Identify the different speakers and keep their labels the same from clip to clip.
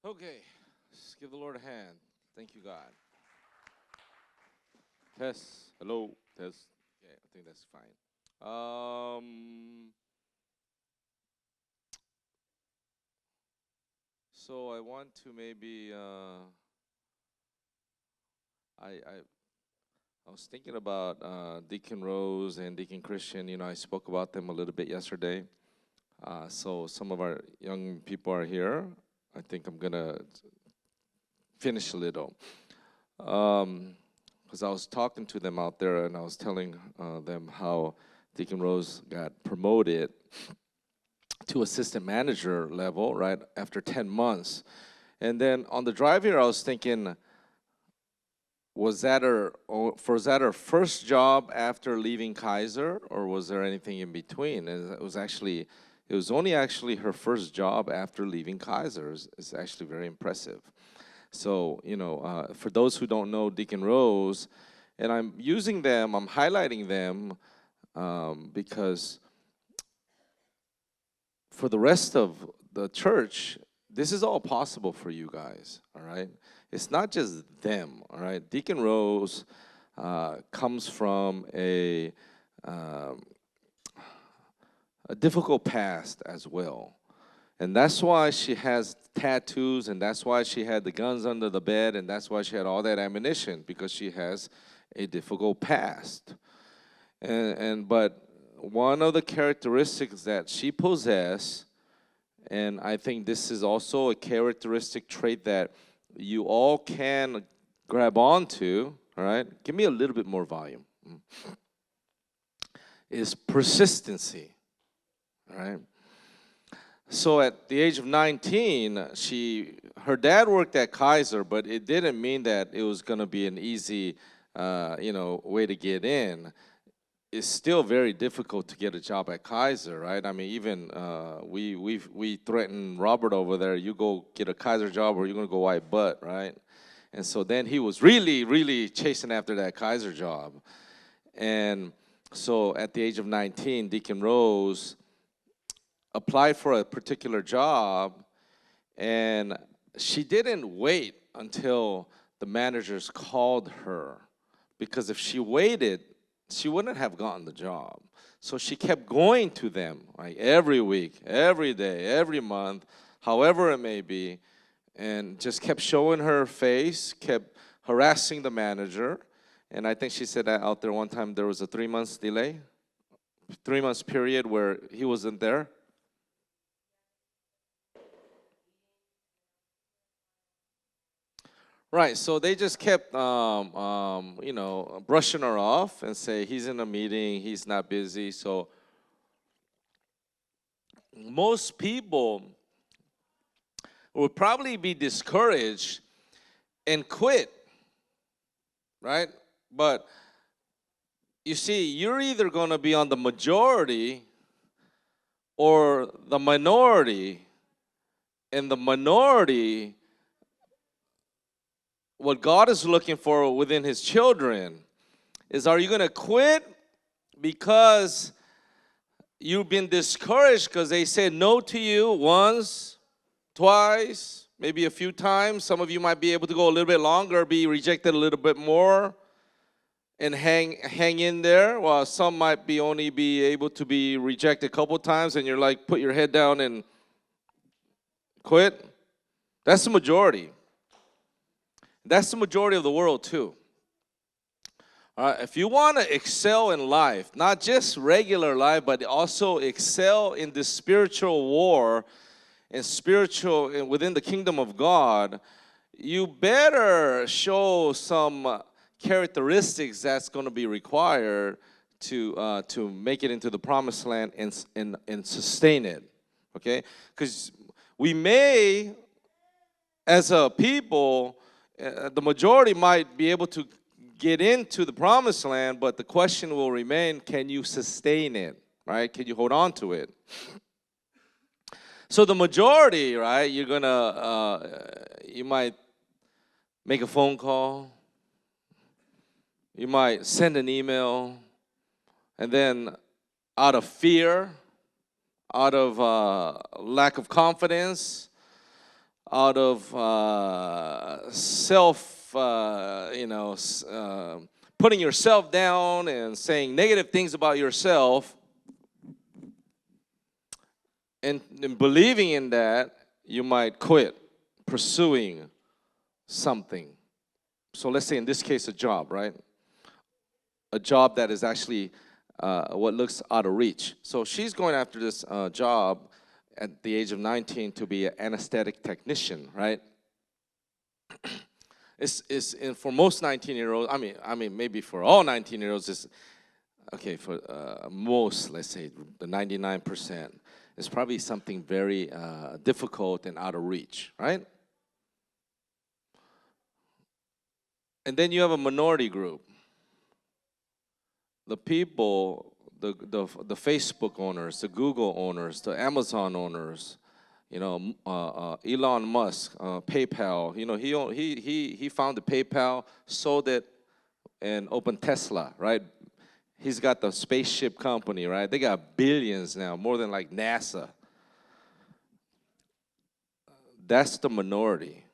Speaker 1: Okay, let's give the Lord a hand. Thank you, God. Test. Hello. Test. Okay, I think that's fine. So I want to maybe I was thinking about Deacon Rose and Deacon Christian. You know, I spoke about them a little bit yesterday. So some of our young people are here. I think I'm gonna finish a little. Because I was talking to them out there and I was telling them how Deacon Rose got promoted to assistant manager level, right, after 10 months. And then on the drive here, I was thinking, was that her first job after leaving Kaiser, or was there anything in between? And it was only actually her first job after leaving Kaiser. It's actually very impressive. So, you know, for those who don't know Deacon Rose, and I'm highlighting them because for the rest of the church, this is all possible for you guys, all right? It's not just them, all right? Deacon Rose comes from um, a difficult past as well. And that's why she has tattoos, and that's why she had the guns under the bed, and that's why she had all that ammunition, because she has a difficult past. But one of the characteristics that she possesses, and I think this is also a characteristic trait that you all can grab onto, all right? Give me a little bit more volume. Is persistency, all right? So at the age of 19, her dad worked at Kaiser, but it didn't mean that it was going to be an easy, way to get in. It's still very difficult to get a job at Kaiser, right? I mean, even we threatened Robert over there. You go get a Kaiser job, or you're going to go wipe butt, right? And so then he was really, really chasing after that Kaiser job. And so at the age of 19, Deacon Rose applied for a particular job, and she didn't wait until the managers called her, because if she waited, she wouldn't have gotten the job. So she kept going to them, like every week, every day, every month, however it may be, and just kept showing her face, kept harassing the manager. And I think she said that out there one time there was a 3 months delay, 3 months period where he wasn't there. Right, so they just kept, brushing her off and say he's in a meeting, he's not busy. So most people would probably be discouraged and quit, right? But you see, you're either going to be on the majority or the minority, and the minority, what God is looking for within His children is, are you going to quit because you've been discouraged because they said no to you once, twice, maybe a few times? Some of you might be able to go a little bit longer, be rejected a little bit more, and hang in there, while some might only be able to be rejected a couple times, and you're like, put your head down and quit. That's the majority. That's the majority of the world too. All right, if you want to excel in life, not just regular life, but also excel in this spiritual war and within the kingdom of God, you better show some characteristics that's going to be required to make it into the promised land and sustain it. Okay, because we may, as a people, the majority might be able to get into the promised land, but the question will remain, can you sustain it, right? Can you hold on to it? So the majority, right, you might make a phone call, you might send an email, and then out of fear, out of lack of confidence, out of self, putting yourself down and saying negative things about yourself, and believing in that, you might quit pursuing something. So let's say in this case, a job, right? A job that is actually what looks out of reach. So she's going after this job at the age of 19 to be an anesthetic technician, right? It's and for most 19-year-olds, I mean maybe for all 19-year-olds, it's okay. For most, let's say the 99%, it's probably something very difficult and out of reach, right? And then you have a minority group. The people, the Facebook owners, the Google owners, the Amazon owners, Elon Musk, PayPal. He founded PayPal, sold it, and opened Tesla, right? He's got the spaceship company, right? They got billions now, more than like NASA. That's the minority.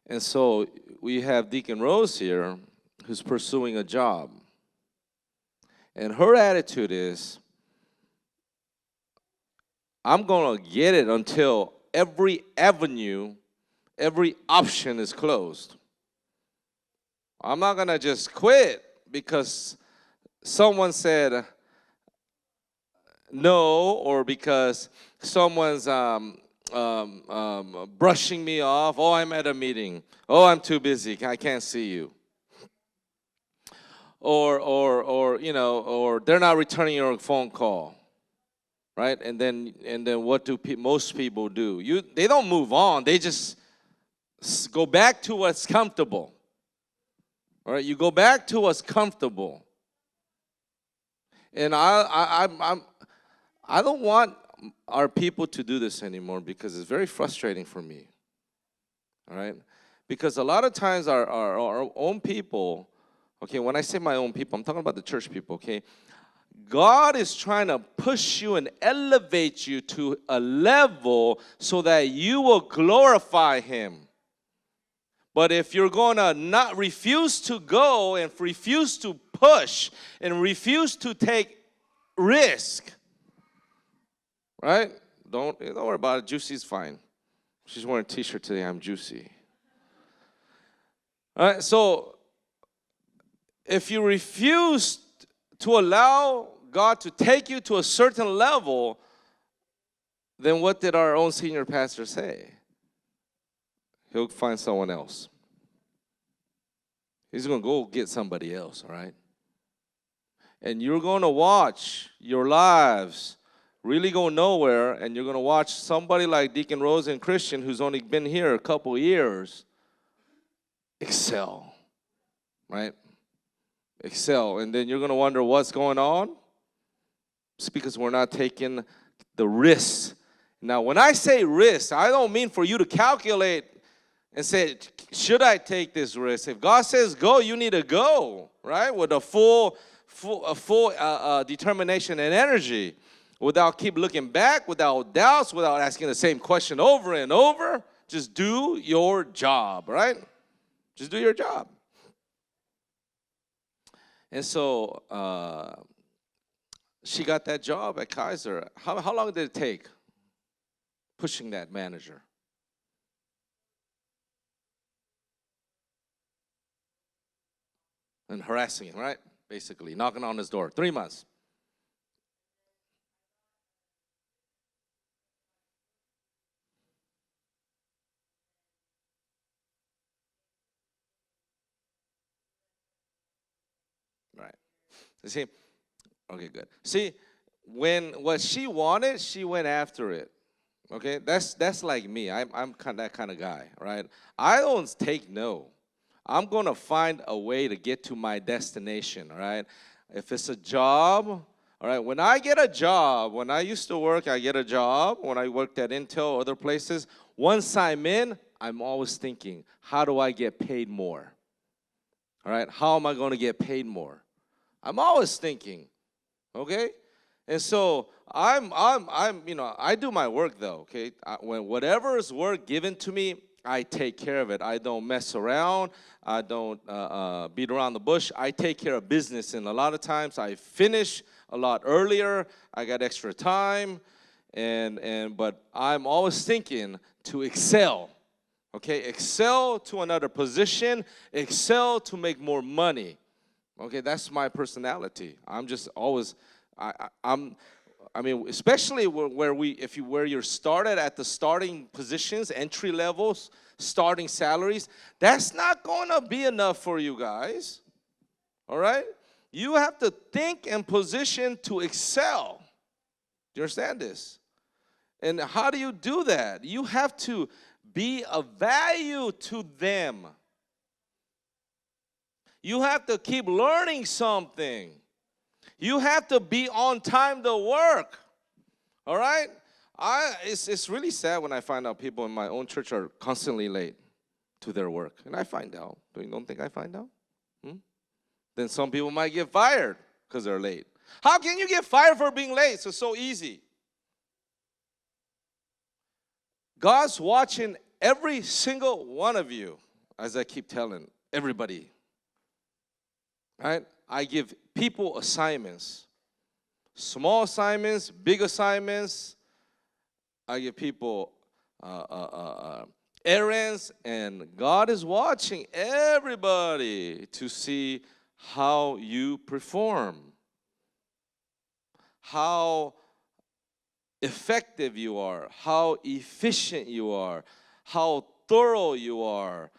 Speaker 1: And so we have Deacon Rose here who's pursuing a job. And her attitude is, I'm going to get it until every avenue, every option is closed. I'm not going to just quit because someone said no, or because someone's brushing me off. Oh, I'm at a meeting. Oh, I'm too busy. I can't see you. Or they're not returning your phone call, right? And then what do most people do? They don't move on. They just go back to what's comfortable. All right, you go back to what's comfortable. And I don't want our people to do this anymore because it's very frustrating for me. All right, because a lot of times our own people. Okay, when I say my own people, I'm talking about the church people, okay? God is trying to push you and elevate you to a level so that you will glorify Him. But if you're going to not refuse to go and refuse to push and refuse to take risk, right? Don't worry about it. Juicy's fine. She's wearing a t-shirt today. I'm Juicy. All right, so if you refuse to allow God to take you to a certain level, then what did our own senior pastor say? He'll find someone else. He's going to go get somebody else, all right? And you're going to watch your lives really go nowhere, and you're going to watch somebody like Deacon Rose and Christian, who's only been here a couple years, excel, right? Excel. And then you're going to wonder what's going on. It's because we're not taking the risk. Now, when I say risk, I don't mean for you to calculate and say, should I take this risk? If God says go, you need to go, right? With a full determination and energy, without keep looking back, without doubts, without asking the same question over and over. Just do your job, right? Just do your job. And so she got that job at Kaiser. How long did it take pushing that manager? And harassing him, right? Basically, knocking on his door. 3 months. Right. You see? Okay, good. See, when what she wanted, she went after it. Okay? That's like me. I'm that kind of guy, right? I don't take no. I'm going to find a way to get to my destination, all right? If it's a job, all right, when I get a job, when I used to work, I get a job. When I worked at Intel, other places, once I'm in, I'm always thinking, how do I get paid more? All right, how am I going to get paid more? I'm always thinking, okay? And so I do my work though, okay? When whatever is work given to me, I take care of it. I don't mess around. I don't beat around the bush. I take care of business, and a lot of times I finish a lot earlier. I got extra time, but I'm always thinking to excel. Okay, excel to another position, excel to make more money. Okay, that's my personality. I'm just always, especially where you're started at the starting positions, entry levels, starting salaries, that's not going to be enough for you guys. All right, you have to think and position to excel. Do you understand this? And how do you do that? You have to be of value to them. You have to keep learning something. You have to be on time to work. All right? It's really sad when I find out people in my own church are constantly late to their work. And I find out. Don't think I find out? Then some people might get fired because they're late. How can you get fired for being late? It's so easy. God's watching every single one of you, as I keep telling everybody. Right? I give people assignments, small assignments, big assignments. I give people errands, and God is watching everybody to see how you perform, how effective you are, how efficient you are, how thorough you are.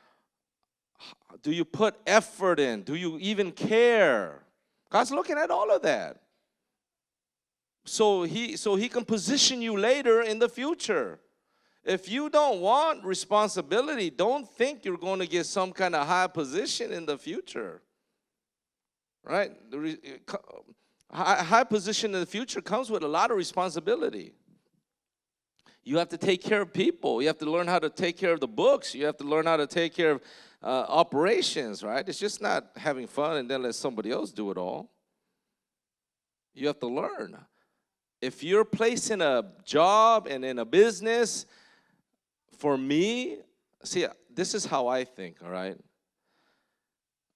Speaker 1: Do you put effort in? Do you even care? God's looking at all of that. So he can position you later in the future. If you don't want responsibility, don't think you're going to get some kind of high position in the future. Right? High position in the future comes with a lot of responsibility. You have to take care of people. You have to learn how to take care of the books. You have to learn how to take care of operations, right? It's just not having fun and then let somebody else do it all. You have to learn. If you're placed in a job and in a business, for me, see, this is how I think, all right?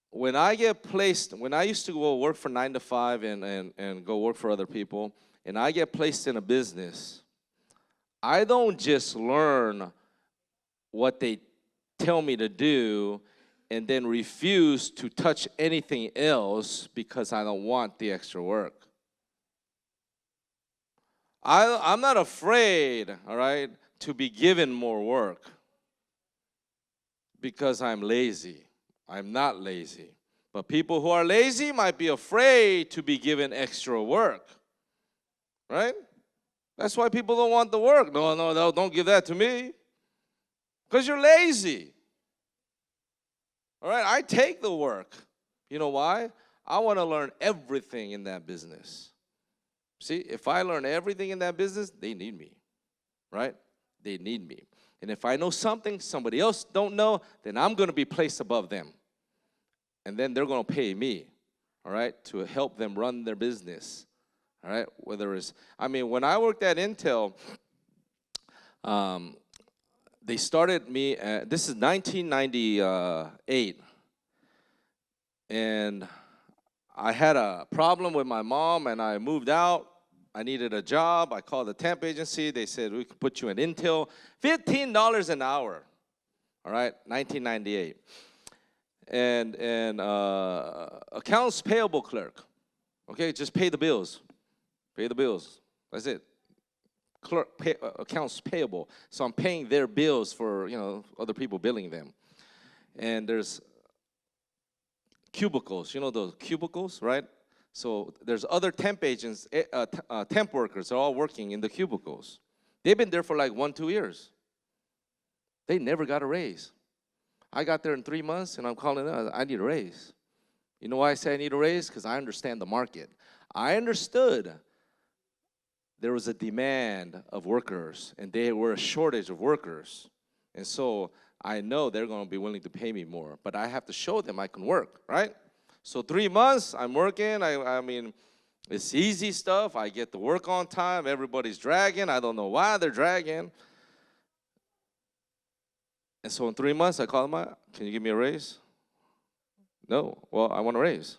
Speaker 1: When I used to go work for 9 to 5 and go work for other people, and I get placed in a business, I don't just learn what they tell me to do and then refuse to touch anything else because I don't want the extra work. I'm not afraid, all right, to be given more work because I'm lazy. I'm not lazy. But people who are lazy might be afraid to be given extra work, right? That's why people don't want the work. No, don't give that to me. Because you're lazy. All right, I take the work. You know why? I want to learn everything in that business. See, if I learn everything in that business, they need me, right? They need me. And if I know something somebody else don't know, then I'm going to be placed above them. And then they're going to pay me, all right, to help them run their business. All right, when I worked at Intel, they started me, this is 1998, and I had a problem with my mom, and I moved out. I needed a job. I called the temp agency. They said, we could put you in Intel, $15 an hour, all right, 1998. And accounts payable clerk, okay, just pay the bills. Pay the bills. That's it. Accounts payable. So I'm paying their bills for, other people billing them. And there's cubicles. You know those cubicles, right? So there's other temp agents, temp workers are all working in the cubicles. They've been there for like 1-2 years. They never got a raise. I got there in 3 months, and I'm calling them, I need a raise. You know why I say I need a raise? Because I understand the market. I understood there was a demand of workers, and there were a shortage of workers. And so I know they're going to be willing to pay me more, but I have to show them I can work, right? So 3 months, I'm working. It's easy stuff. I get to work on time. Everybody's dragging. I don't know why they're dragging. And so in 3 months, I call them out. Can you give me a raise? No. Well, I want a raise.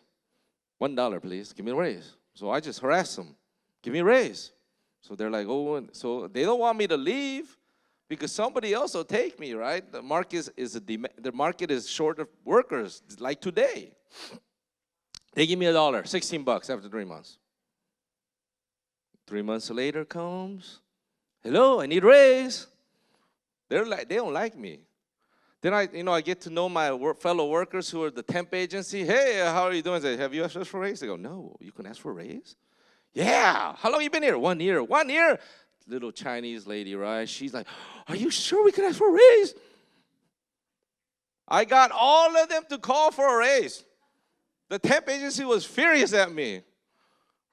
Speaker 1: $1, please. Give me a raise. So I just harass them. Give me a raise. So they're like, oh, and so they don't want me to leave because somebody else will take me, right? The market the market is short of workers, like today. They give me $1, $16 after 3 months. 3 months later comes, hello, I need a raise. They don't like me. Then I get to know my fellow workers who are the temp agency. Hey, how are you doing? I say, have you asked for a raise? They go, no, you can ask for a raise? Yeah. How long you been here? 1 year. 1 year? Little Chinese lady, right? She's like, are you sure we can ask for a raise? I got all of them to call for a raise. The temp agency was furious at me,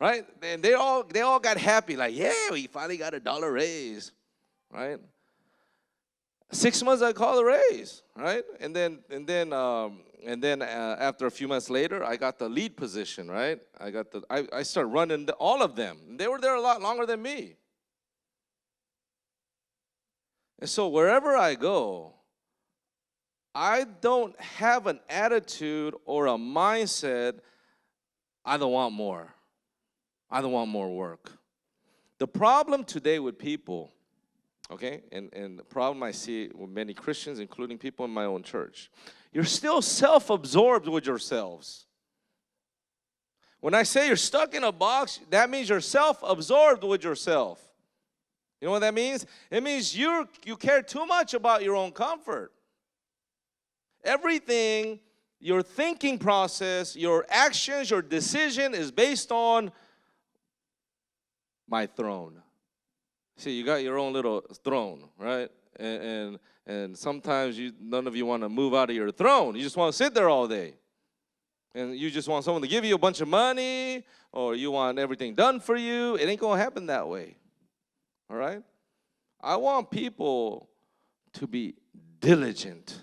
Speaker 1: right? And they all got happy, like, yeah, we finally got $1 raise, right? 6 months I called a raise, right? And then after a few months later, I got the lead position, right? I started running all of them. They were there a lot longer than me. And so wherever I go, I don't have an attitude or a mindset, I don't want more. I don't want more work. The problem today with people, okay, and the problem I see with many Christians, including people in my own church, you're still self-absorbed with yourselves. When I say you're stuck in a box, that means you're self-absorbed with yourself. You know what that means? It means you care too much about your own comfort. Everything, your thinking process, your actions, your decision is based on my throne. See, you got your own little throne, right? And sometimes none of you want to move out of your throne. You just want to sit there all day. And you just want someone to give you a bunch of money, or you want everything done for you. It ain't going to happen that way. All right? I want people to be diligent.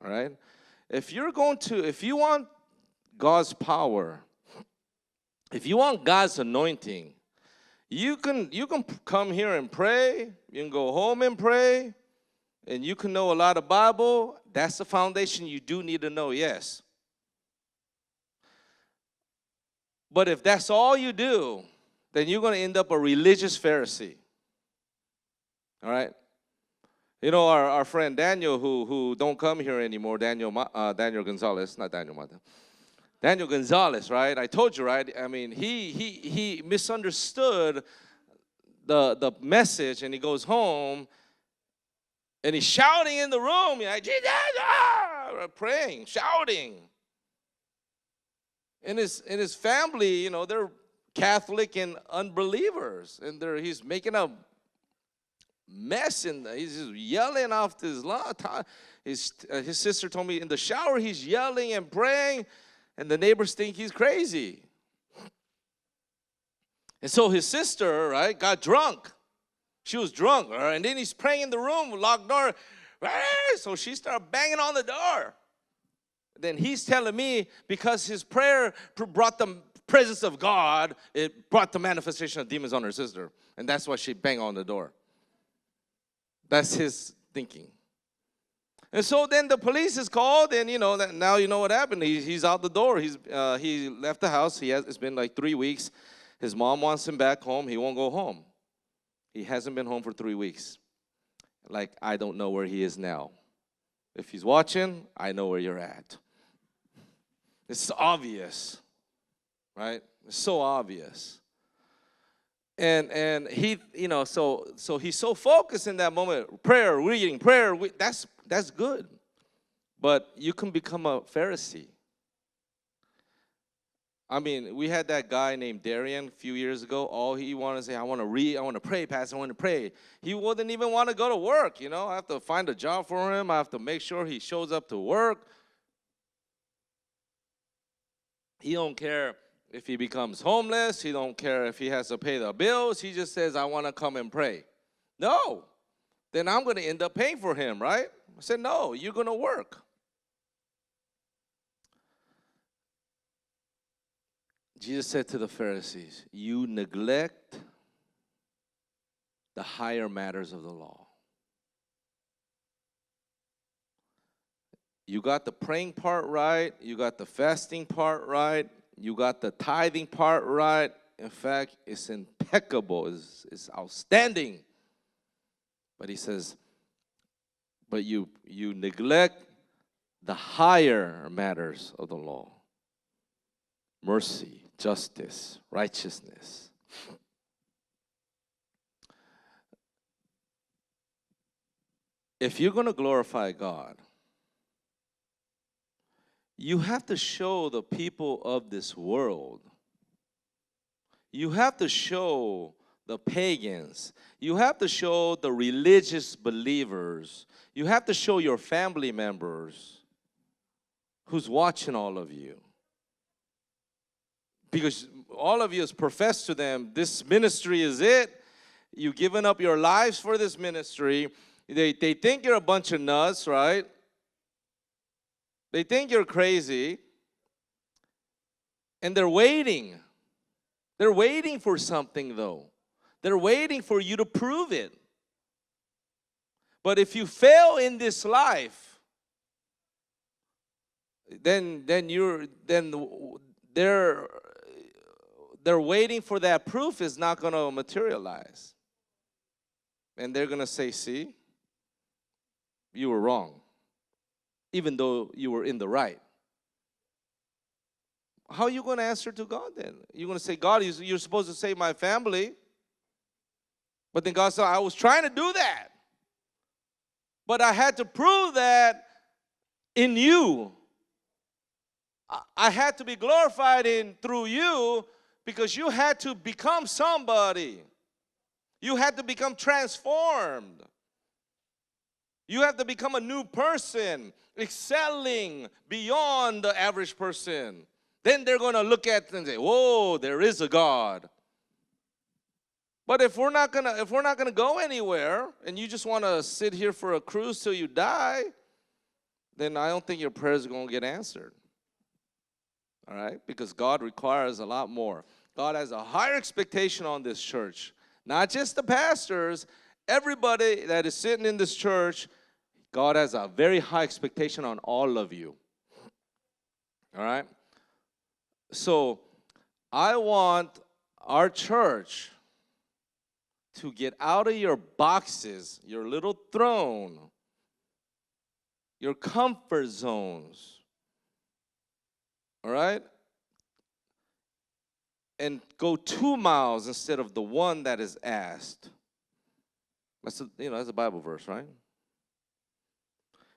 Speaker 1: All right? If you want God's power, if you want God's anointing, you can come here and pray, you can go home and pray, and you can know a lot of Bible. That's the foundation you do need to know, yes. But if that's all you do, then you're going to end up a religious Pharisee. All right? You know, our friend Daniel, who don't come here anymore, Daniel Gonzalez, not Daniel Mata. Daniel Gonzalez, right? I told you, right? I mean, he misunderstood the message, and he goes home, and he's shouting in the room, like, Jesus, praying, shouting. And his family, you know, they're Catholic and unbelievers, and he's making a mess, and he's just yelling off this lot. His sister told me in the shower he's yelling and praying, and the neighbors think he's crazy. And so his sister, right, got drunk. She was drunk, right? And then he's praying in the room, locked door. So she started banging on the door. Then he's telling me because his prayer brought the presence of God, it brought the manifestation of demons on her sister. And that's why she banged on the door. That's his thinking. And so then the police is called, and now you know what happened. He's out the door. He left the house. It's been like 3 weeks. His mom wants him back home. He won't go home. He hasn't been home for 3 weeks. Like, I don't know where he is now. If he's watching, I know where you're at. It's obvious, right? It's so obvious. And he, so he's so focused in that moment. Prayer, reading, that's good. But you can become a Pharisee. I mean, we had that guy named Darian a few years ago. All he wanted to say, I want to read, I want to pray, Pastor, I want to pray. He wouldn't even want to go to work, I have to find a job for him. I have to make sure he shows up to work. He don't care if he becomes homeless. He don't care if he has to pay the bills. He just says, I want to come and pray. No. Then I'm going to end up paying for him, right? I said, no, you're going to work. Jesus said to the Pharisees, you neglect the higher matters of the law. You got the praying part right. You got the fasting part right. You got the tithing part right. In fact, it's impeccable. It's outstanding. But he says, but you neglect the higher matters of the law. Mercy, justice, righteousness. If you're going to glorify God, you have to show the people of this world. You have to show the pagans. You have to show the religious believers. You have to show your family members who's watching all of you. Because all of you has professed to them, this ministry is it. You've given up your lives for this ministry. They think you're a bunch of nuts, right? They think you're crazy. And they're waiting. They're waiting for something, though. They're waiting for you to prove it. But if you fail in this life, then they're waiting for that proof is not going to materialize. And they're going to say, see, you were wrong, even though you were in the right. How are you going to answer to God then? You're going to say, God, you're supposed to save my family. But then God said, I was trying to do that. But I had to prove that in you. I had to be glorified through you because you had to become somebody. You had to become transformed. You have to become a new person, excelling beyond the average person. Then they're going to look at it and say, whoa, there is a God. But if we're not gonna go anywhere and you just want to sit here for a cruise till you die, then I don't think your prayers are going to get answered. All right? Because God requires a lot more. God has a higher expectation on this church. Not just the pastors, everybody that is sitting in this church, God has a very high expectation on all of you. All right? So I want our church to get out of your boxes, your little throne, your comfort zones, all right? And go 2 miles instead of the one that is asked. That's a Bible verse, right?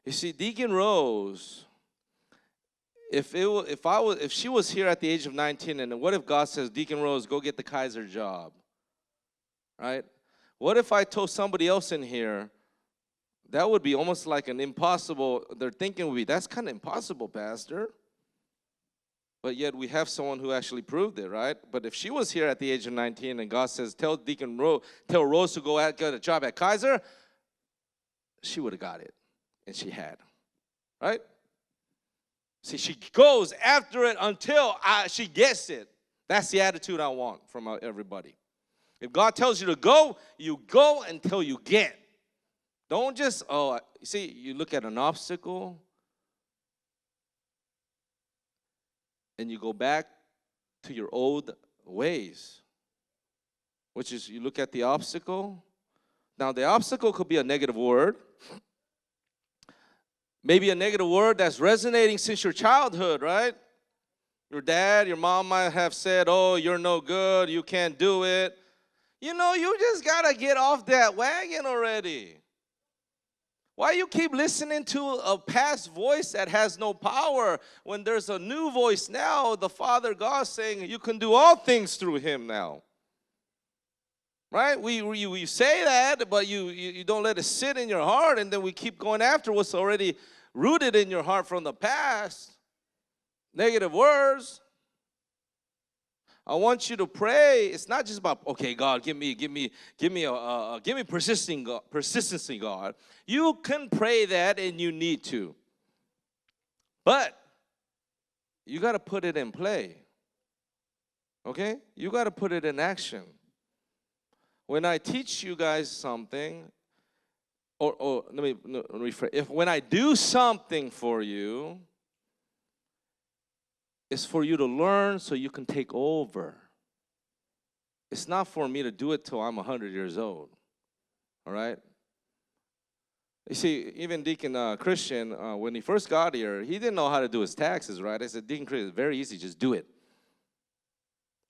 Speaker 1: You see, Deacon Rose, if she was here at the age of 19, and what if God says, Deacon Rose, go get the Kaiser job? Right? What if I told somebody else in here, that would be almost like an impossible, their thinking would be, that's kind of impossible, Pastor. But yet we have someone who actually proved it, right? But if she was here at the age of 19 and God says, tell Rose to go get a job at Kaiser, she would have got it. And she had, right? See, she goes after it until she gets it. That's the attitude I want from everybody. If God tells you to go, you go until you get. Don't just, see, you look at an obstacle and you go back to your old ways, which is you look at the obstacle. Now, the obstacle could be a negative word. Maybe a negative word that's resonating since your childhood, right? Your dad, your mom might have said, oh, you're no good, you can't do it. You know, you just got to get off that wagon already. Why you keep listening to a past voice that has no power when there's a new voice now, the Father God saying you can do all things through Him now? Right? We say that, but you don't let it sit in your heart, and then we keep going after what's already rooted in your heart from the past. Negative words. I want you to pray. It's not just about, okay, God, give me persistency, God. You can pray that, and you need to, but you got to put it in play. Okay? You got to put it in action. When I teach you guys something, or let me rephrase. When I do something for you, it's for you to learn so you can take over. It's not for me to do it till I'm 100 years old. All right? You see, even Deacon Christian, when he first got here, he didn't know how to do his taxes, right? I said, Deacon Christian, it's very easy, just do it.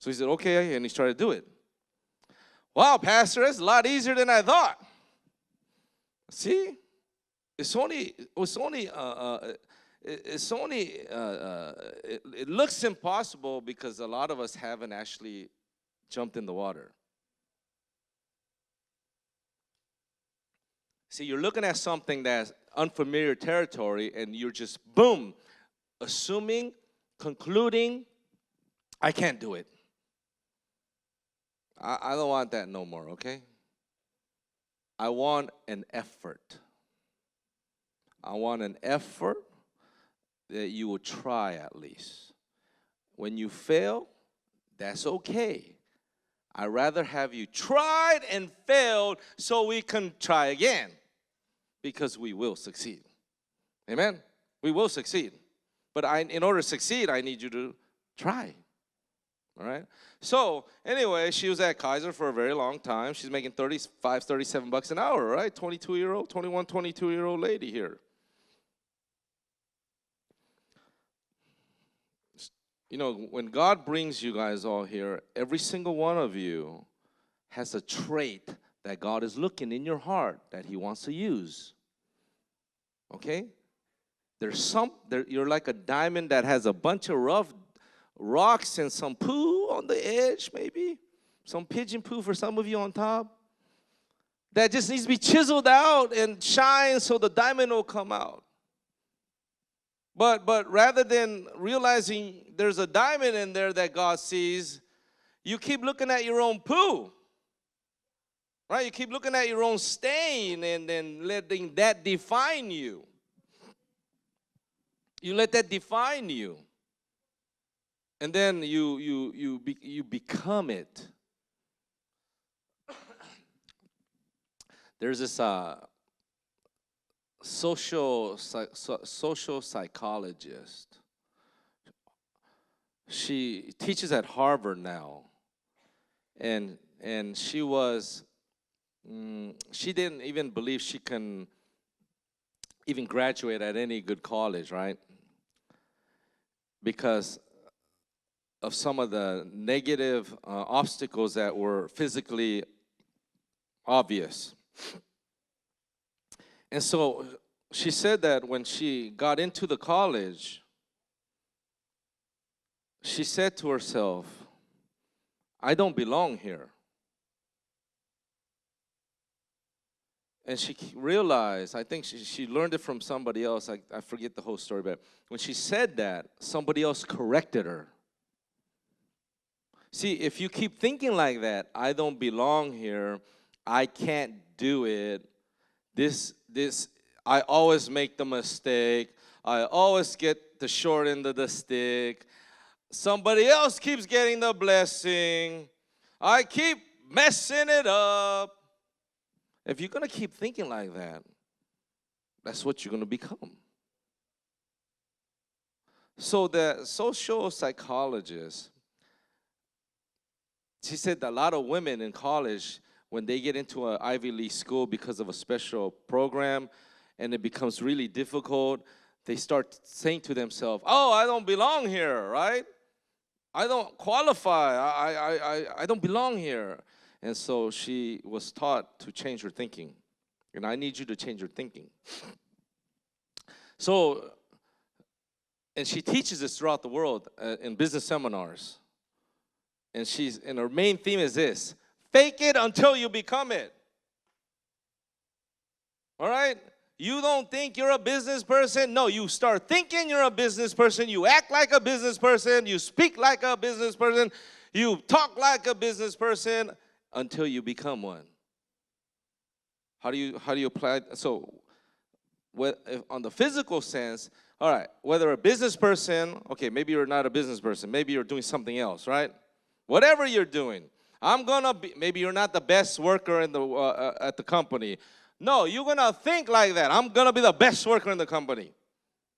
Speaker 1: So he said, okay, and he started to do it. Wow, Pastor, that's a lot easier than I thought. See, it looks impossible because a lot of us haven't actually jumped in the water. See, you're looking at something that's unfamiliar territory and you're just, boom, assuming, concluding, I can't do it. I don't want that no more, okay? I want an effort. I want an effort that you will try at least. When you fail, that's okay. I'd rather have you tried and failed so we can try again. Because we will succeed. Amen? We will succeed. But in order to succeed, I need you to try. All right? So, anyway, she was at Kaiser for a very long time. She's making $35, $37 an hour, right? 22-year-old lady here. You know, when God brings you guys all here, every single one of you has a trait that God is looking in your heart that He wants to use. Okay? You're like a diamond that has a bunch of rough rocks and some poo on the edge, maybe. Some pigeon poo for some of you on top. That just needs to be chiseled out and shine so the diamond will come out. But rather than realizing there's a diamond in there that God sees, you keep looking at your own poo. Right? You keep looking at your own stain and then letting that define you. You let that define you. And then you become it. There's this social psychologist. She teaches at Harvard now. And she was... she didn't even believe she can even graduate at any good college, right? Because of some of the negative obstacles that were physically obvious. And so she said that when she got into the college, she said to herself, I don't belong here. And she realized, I think she learned it from somebody else. I forget the whole story, but when she said that, somebody else corrected her. See, if you keep thinking like that, I don't belong here, I can't do it, I always make the mistake, I always get the short end of the stick, somebody else keeps getting the blessing, I keep messing it up. If you're going to keep thinking like that, that's what you're going to become. So the social psychologist, she said that a lot of women in college, when they get into an Ivy League school because of a special program and it becomes really difficult, they start saying to themselves, oh, I don't belong here, right? I don't qualify. I don't belong here. And so she was taught to change her thinking. And I need you to change your thinking. So, and she teaches this throughout the world in business seminars. And her main theme is this: fake it until you become it. All right? You don't think you're a business person? No, you start thinking you're a business person. You act like a business person. You speak like a business person. You talk like a business person until you become one. How do you apply? So, on the physical sense, all right, whether a business person, okay, maybe you're not a business person. Maybe you're doing something else, right? Whatever you're doing. I'm going to be, maybe you're not the best worker in at the company. No, you're going to think like that. I'm going to be the best worker in the company.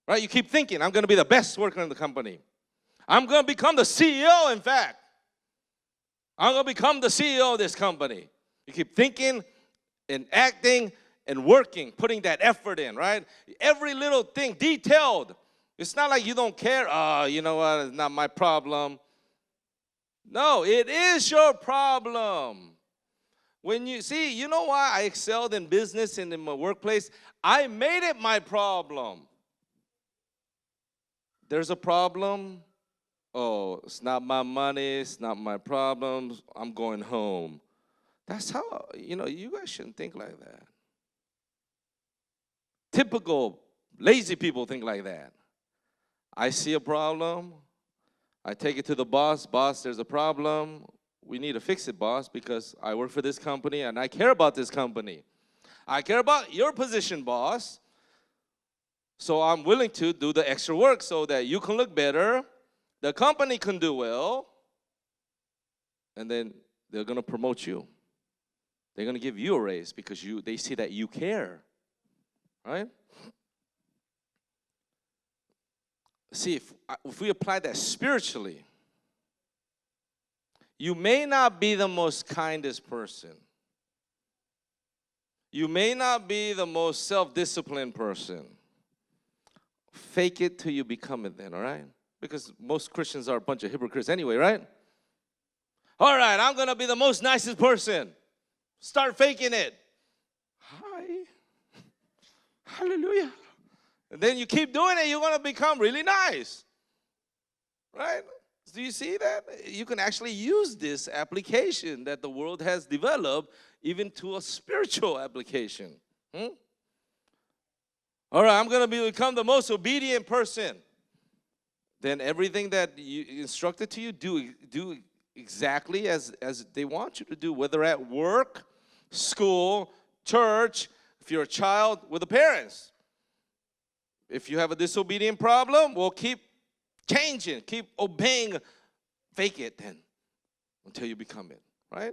Speaker 1: Right? You keep thinking, I'm going to be the best worker in the company. I'm going to become the CEO, in fact. I'm going to become the CEO of this company. You keep thinking and acting and working, putting that effort in, right? Every little thing, detailed. It's not like you don't care. You know what? It's not my problem. No, it is your problem. When you see, you know why I excelled in business and in my workplace? I made it my problem. There's a problem. Oh, it's not my money. It's not my problem. I'm going home. That's how, you guys shouldn't think like that. Typical lazy people think like that. I see a problem. I take it to the boss. Boss, there's a problem. We need to fix it, boss, because I work for this company and I care about this company. I care about your position, boss. So I'm willing to do the extra work so that you can look better, the company can do well, and then they're going to promote you. They're going to give you a raise because they see that you care, right? See, if we apply that spiritually, you may not be the most kindest person. You may not be the most self-disciplined person. Fake it till you become it then, all right? Because most Christians are a bunch of hypocrites anyway, right? All right, I'm going to be the most nicest person. Start faking it. Hi. Hallelujah. And then you keep doing it, you're going to become really nice. Right? Do you see that? You can actually use this application that the world has developed even to a spiritual application. All right, I'm going to become the most obedient person. Then everything that you instructed to you, do exactly as they want you to do, whether at work, school, church, if you're a child with the parents. If you have a disobedient problem, well, keep changing, keep obeying. Fake it then until you become it, right?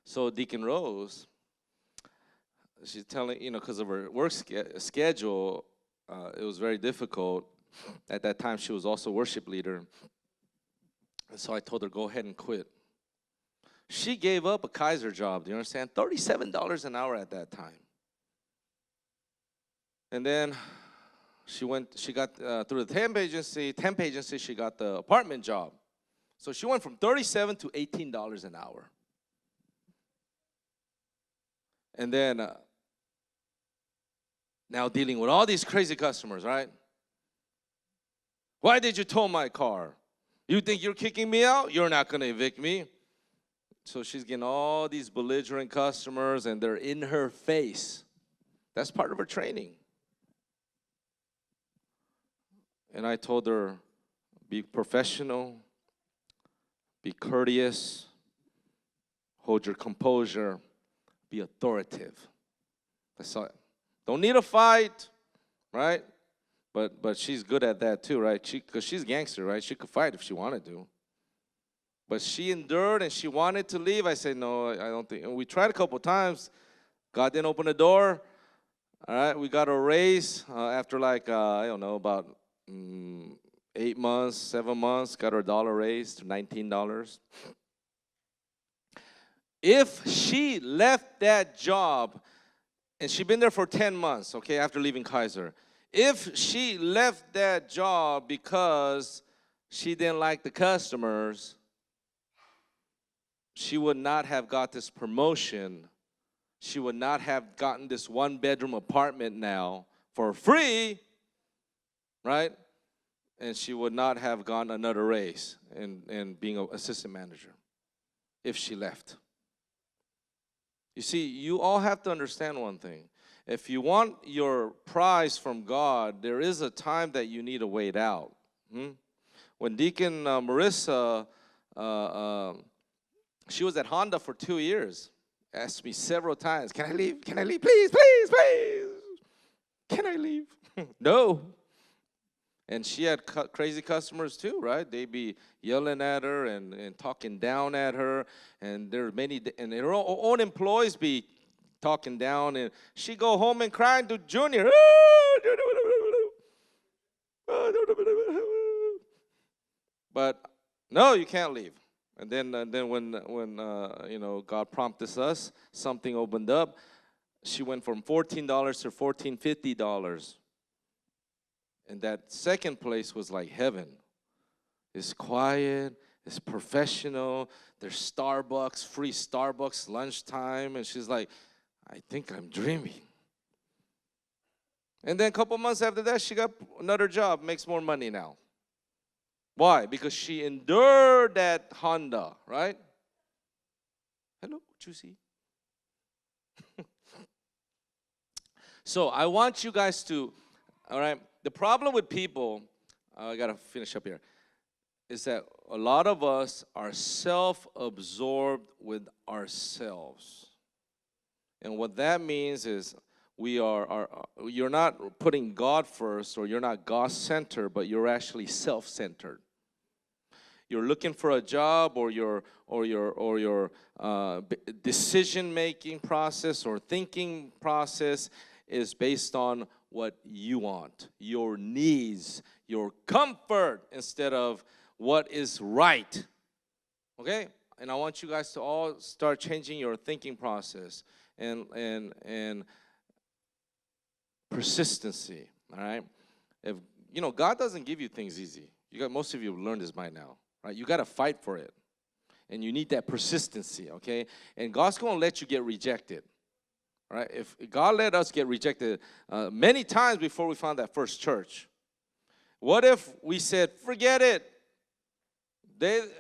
Speaker 1: So Deacon Rose, she's telling, because of her work schedule, it was very difficult. At that time, she was also worship leader. And so I told her, go ahead and quit. She gave up a Kaiser job, do you understand? $37 an hour at that time. And then she got through the temp agency, she got the apartment job. So she went from $37 to $18 an hour. And then now dealing with all these crazy customers, right? Why did you tow my car? You think you're kicking me out? You're not going to evict me. So she's getting all these belligerent customers, and they're in her face. That's part of her training. And I told her, be professional, be courteous, hold your composure, be authoritative. That's all. Don't need a fight, right? But she's good at that too, right? Because she's gangster, right? She could fight if she wanted to. But she endured and she wanted to leave. I said, no, I don't think. And we tried a couple times. God didn't open the door. All right, we got a raise after I don't know, about 8 months, 7 months, got her $1 raise to $19. If she left that job, and she'd been there for 10 months, okay, after leaving Kaiser. If she left that job because she didn't like the customers, she would not have got this promotion. She would not have gotten this 1-bedroom apartment now for free, right? And she would not have gotten another raise in being an assistant manager if she left. You see, you all have to understand one thing. If you want your prize from God, there is a time that you need to wait out. When Deacon Marissa, she was at Honda for 2 years, asked me several times, can I leave? Can I leave? Please, please, please. Can I leave? No. And she had crazy customers too, right? They be yelling at her and talking down at her. And there are many, and her own employees be talking down. And she go home and crying to Junior. But no, you can't leave. And then when God prompted us, something opened up. She went from $14 to $14.50. And that second place was like heaven. It's quiet, it's professional. There's Starbucks, free Starbucks lunchtime. And she's like, I think I'm dreaming. And then a couple months after that, she got another job, makes more money now. Why? Because she endured that Honda, right? Hello, Juicy. So I want you guys to, all right, the problem with people, I got to finish up here, is that a lot of us are self-absorbed with ourselves. And what that means is you're not putting God first, or you're not God-centered, but you're actually self-centered. You're looking for a job, or your decision-making process or thinking process is based on what you want, your needs, your comfort, instead of what is right. Okay? And I want you guys to all start changing your thinking process and persistency. All right? If God doesn't give you things easy. Most of you have learned this by now, right? You got to fight for it. And you need that persistency, okay? And God's going to let you get rejected. Right? If God let us get rejected many times before we found that first church. What if we said, forget it?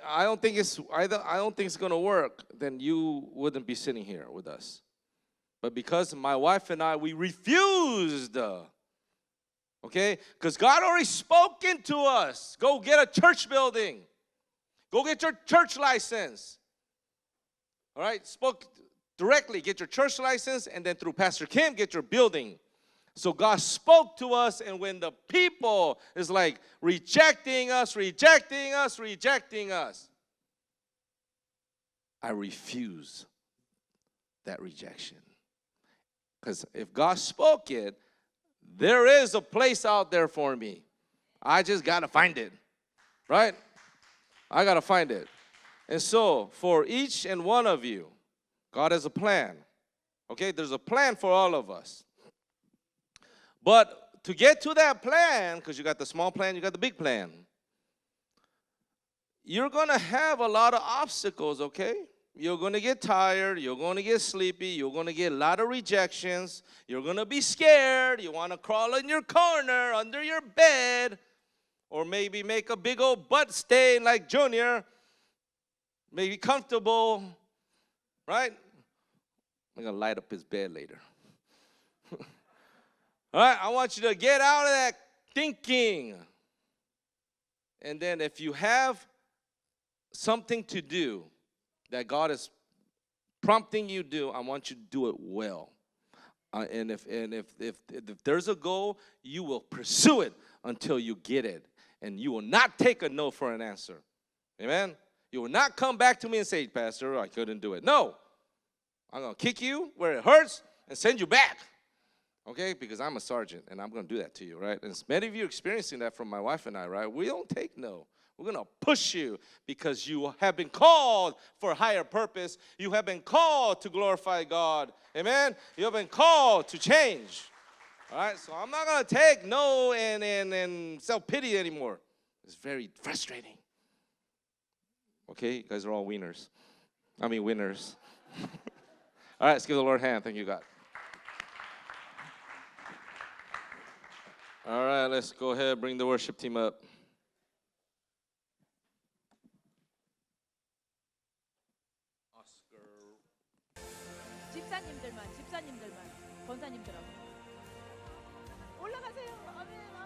Speaker 1: I don't think it's going to work. Then you wouldn't be sitting here with us. But because my wife and I, we refused. Okay? Because God already spoken to us. Go get a church building. Go get your church license. All right? Spoke directly, get your church license, and then through Pastor Kim, get your building. So God spoke to us, and when the people is like rejecting us, I refuse that rejection. Because if God spoke it, there is a place out there for me. I just got to find it, right? I got to find it. And so for each and one of you, God has a plan. Okay, there's a plan for all of us. But to get to that plan, because you got the small plan, you got the big plan, you're going to have a lot of obstacles, okay? You're going to get tired. You're going to get sleepy. You're going to get a lot of rejections. You're going to be scared. You want to crawl in your corner, under your bed, or maybe make a big old butt stain like Junior. Maybe comfortable, right? I'm going to light up his bed later. All right, I want you to get out of that thinking. And then if you have something to do that God is prompting you to do, I want you to do it well. And if there's a goal, you will pursue it until you get it. And you will not take a no for an answer. Amen? You will not come back to me and say, Pastor, I couldn't do it. No. I'm going to kick you where it hurts and send you back. Okay? Because I'm a sergeant, and I'm going to do that to you, right? And many of you are experiencing that from my wife and I, right? We don't take no. We're going to push you because you have been called for a higher purpose. You have been called to glorify God. Amen? You have been called to change. All right? So I'm not going to take no and self-pity anymore. It's very frustrating. Okay? You guys are all winners. Winners. All right, let's give the Lord a hand. Thank you, God. All right, let's go ahead, bring the worship team up.
Speaker 2: 집사님들만, 권사님들하고 올라가세요. 아멘.